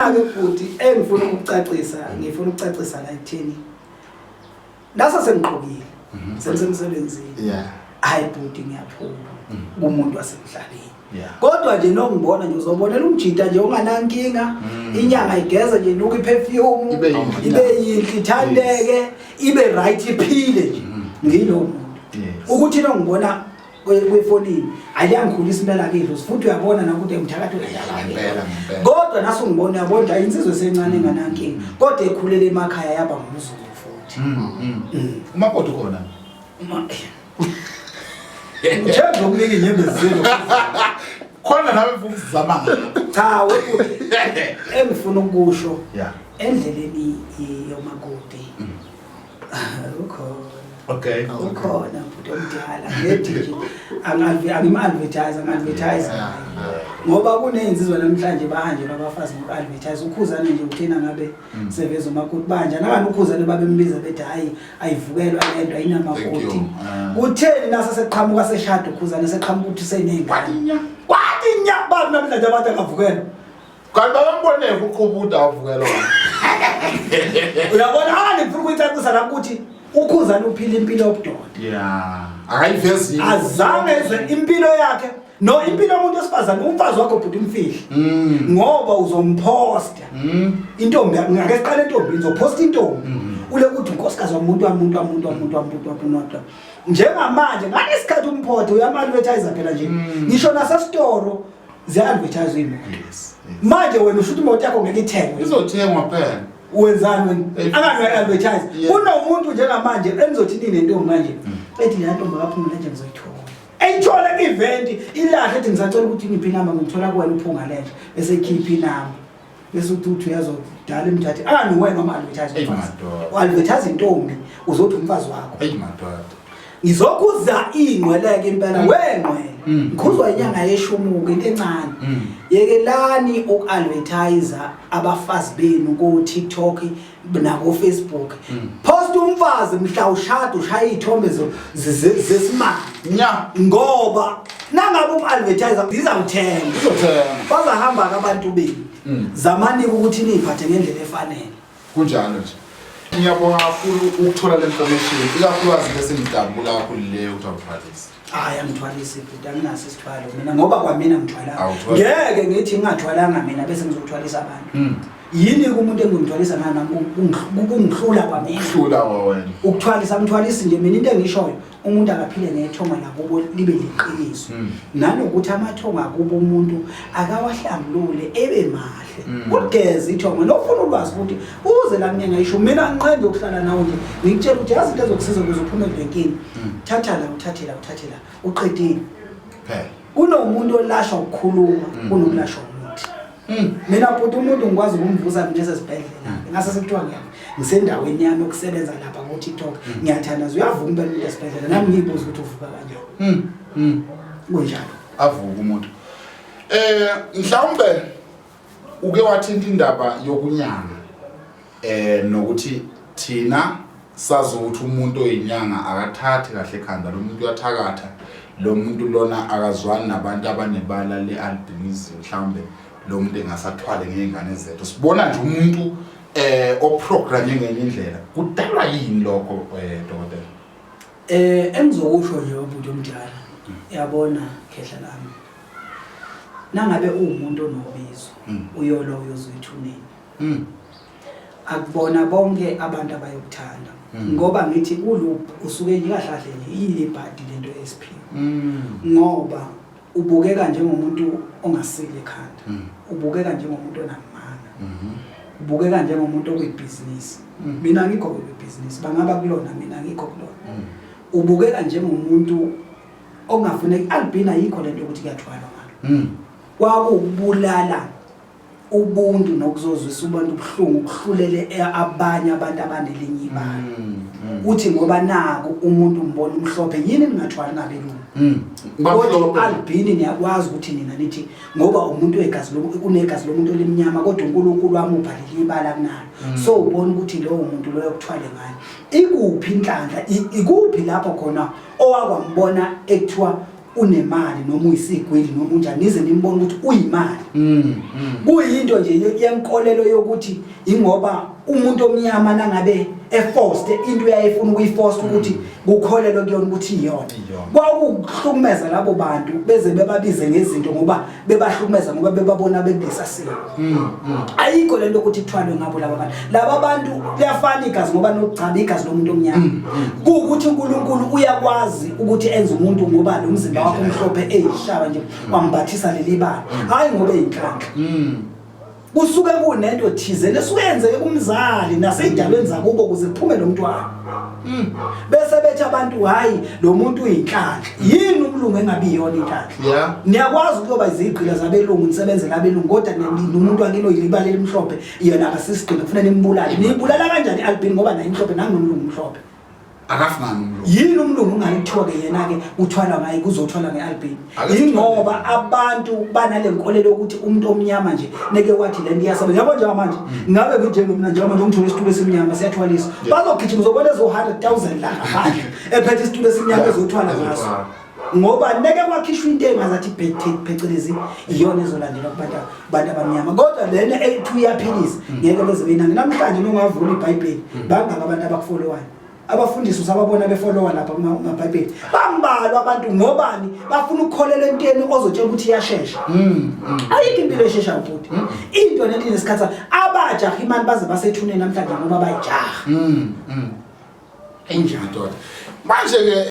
Ake futhi engifuna ukucacisa la ekutheni nasa sengiqhubile sengisemsebenzini hayi bhuti ngiyaphuma kumuntu wasemhlabeni kodwa nje nokungibona nje uzobonela umjita nje unganankinga inyanga igeza nje nuku iperfume ibe yinhle ithandeke ibe right iphile nje ngilo muntu ukuthi nongibona kwefonini ayangikhulisa impela kidlo futhi uyabona nakuthi emthakathi uyayala kodwa naso ngibona yabona insizwe sencane enganankinga kodwa ekhulele emakhaya yaba ngumzulu futhi umakoti khona Njalo ukunika inyembezelo khona nawe mfundisi zamanga cha wefuthi engifuna ukusho endleleni yomakoti okay ukhona futhi omdala ngethi nje angimadvertise ngoba kunenzizwa namhlanje bahanjelwa abafazi ngoku-advertise ukhuzane nje uthina ngabe seveza umakoti banja nakani ukhuzane babembiza bethi hayi ayivukelwa lento ayinamakoti kutheni nasa seqhamuka seshada ukhuzane seqhamuka ukuthi senengane kwathi nyabani namhlanje abantu angavukelwa kanti babamboneke uqhubuda avukelwa uyabona ngifuna ukuyicacisa la ukuthi ukhuzana uphila impilo yobudoda akayivezi azange ezwe impilo yakhe no impilo yomuntu wesifazane umfazi wakho bhuti umfihli ngoba uzomphosta intombi ngake siqale intombi ngizophosta intombi ule kuthi unkosikazi womuntu wamuntu njengamanje ngani isikhathi umphoto uyama-advertise phela nje ngisho nasestore ziya-advertise imoto manje wena ushuthi imoto yakho ngeke ithengwe izothengwa phela wenzani wena angayi-advertise kunomuntu njengamanje enizothi ninentombi manje ethi le ntombi akaphumula nje ngizoyithola eyithola ku-event ilahle ethi ngisacela ukuthi ngiphi inamba ngithola kuwena uphunga lenje bese khiphi inamba bese uthi uyazodala imthathe wena ama-advertise u-advertise intombi uzothi umfazi wakho ngizokhuza ingqweleke impela wengqwele ngikhuzwa inyanga yeshumuka into encane yekelani uku-advertise abafazi benu ko-TikTok nako-Facebook post umfazi mhla ushada ushaya iy'thombe zesimanje ngoba nangabe umu-advertise zizawuthenga bazahamba-ke abantu benu zamanika ukuthi niyiphathe ngendlela efanele kunjalo nje ngiyabonga kakhulu ukuthola le information ikakhulukazi bese ngidabula kakhulu leyo ukuthi awuthwalise hayi angithwalisi futhi anginaso isithwalo mina ngoba kwamina ngithwalanga ngeke ngithi ngingathwalanga mina bese ngizothwalisa abantu yini kumuntu engimthwalisa nami kungihlula kwamina wena ukuthwalisa ngithwalisi nje mina into engishoyo umuntu akaphile nethonga lakubo libe liqiniso nanokuthi amathonga akubo umuntu akawahlambulule ebe mahle ugeze ithonga nofuna ulwazi ukuthi uze la mnyanga yisho mina ngiqende ukuhlala nawe nje ngikutshela ukuthi yazi into ezokusiza ukuze uphume ebhenkini uthathela uqedile phela kunomuntu olashwa ukukhuluma kunokulashwa mina futhi umuntu ngikwazi ukumvusa nje sesibhedlela ngase sekuthiwa ngisendaweni yami yokusebenza lapha ku TikTok ngiyathandaza uyavuka impela esibhedlela nami ngiyibuza ukuthi uvuka kanjani kunjalo avuka umuntu mhlawumbe uke wathinta indaba yokunyanga nokuthi thina sazi ukuthi umuntu oyinyanga akathathi kahle ekhanda lo muntu uyathakatha lo muntu lona akazwani nabantu abanebala le-albinism mhlawumbe lo muntu engasathwale ngey'ngane zethu sibona nje umuntu oprograme ngenye indlela kudalwa yini lokho dokotela engizokusho nje umuntu omdala yabona khehla lami nangabe uwumuntu onobizo uyolo uyozoyithuneni akubona bonke abantu abayokuthanda ngoba ngithi kuluphi usuke yikahlahle nje yilibhadi lento esiphila ngoba ubukeka njengomuntu ongasile ekhanda ubukeka njengomuntu onamanga ubukeka njengomuntu okuyibhizinisi mina ngikho kwibhizinisi bangaba kulona mina ngikho kulona ubukeka njengomuntu ongafuneki albina yikho lento ukuthi kuyathwala ngalo kwakubulala ubuntu nokuzozwisa ubantu ubuhlungu ukuhlulele abanye abantu abanelinye ibala uthi ngoba naku umuntu umbona umhlophe yini ningathwali ngabelungu kodwa albini niyakwazi ukuthi nina nithi ngoba umuntu wegazi unegazi lomuntu elimnyama kodwa uNkulunkulu wamubhalile ibala kunalo so ubona ukuthi lowo muntu loyo kuthwale ngayo ikuphi inhlanhla ikuphi lapho khona owakwambona ekuthiwa unemali noma uyisigwili noma unjani nize nimbone ukuthi uyimali kuyinto nje yenkolelo yokuthi ingoba umuntu omnyama nangabe eforced into uyayifuna ukuyiforce ukuthi kukholelwa kuyona ukuthi iyona kwakuhlukumeza labo bantu beze bebabize ngezinto ngoba bebahlukumeza ngoba bebabona bekulesasimo ayikho lento ukuthi kuthwalwe ngabo laba bantu liyafana igazi ngoba nokugcaba igazi lomuntu omnyama ukuthi uNkulunkulu uyakwazi ukuthi enze umuntu ngoba lo mzimba wakhe umhlophe eyishaba nje wambathisa leli bala hayi ngoba eyinhlanhla kusuke kunento thize lesukenzeke kumzali naseyidalweni zakubo kuze kuphume lo mntwana bese bethi abantu hayi lo muntu uyinhlanhla yini umlungu engabi yona inhlanhla niyakwazi ukuba iziqila zabelungu nisebenzela abelungu kodwa nomuntu wakini oyilibala elimhlophe yena akasisigcina kufanele nimbulale nibulala kanjani albin ngoba naye imhlophe nanginomlungu umhlophe akafana nomlungu yini umlungu ungalithiwa ke yena ke uthwala ngaye kuzothwala ngealbin ingoba abantu banale nkolelo ukuthi umuntu omnyama nje neke wathi le ndiyasebenza yabo nje manje ngabe kunjenge mina nje manje ngithola isitulo esimnyama siyathwalisa bazogijima uzobona ezo 100,000 la ngaphandle ephethe isitulo esimnyama ezothwala ngaso ngoba neke kwakhishwa into engazathi phecelezi iyona ezolandela kubantu abamnyama kodwa lena ethu iyaphilisa ngeke beze benange namhlanje nongavula iBhayibheli bangaka abantu abakufollowayo abafundisi usababona befollowa lapha kumaBhayibheli bambalwa abantu ngobani bafuna ukukholela entweni ozotshela ukuthi iyashesha ayikho impilo eshesha ubhuti into nento nesikhatha abajaha imali baze basethuneni namhlanje ngoba bayijaha enjani ndoda manje ke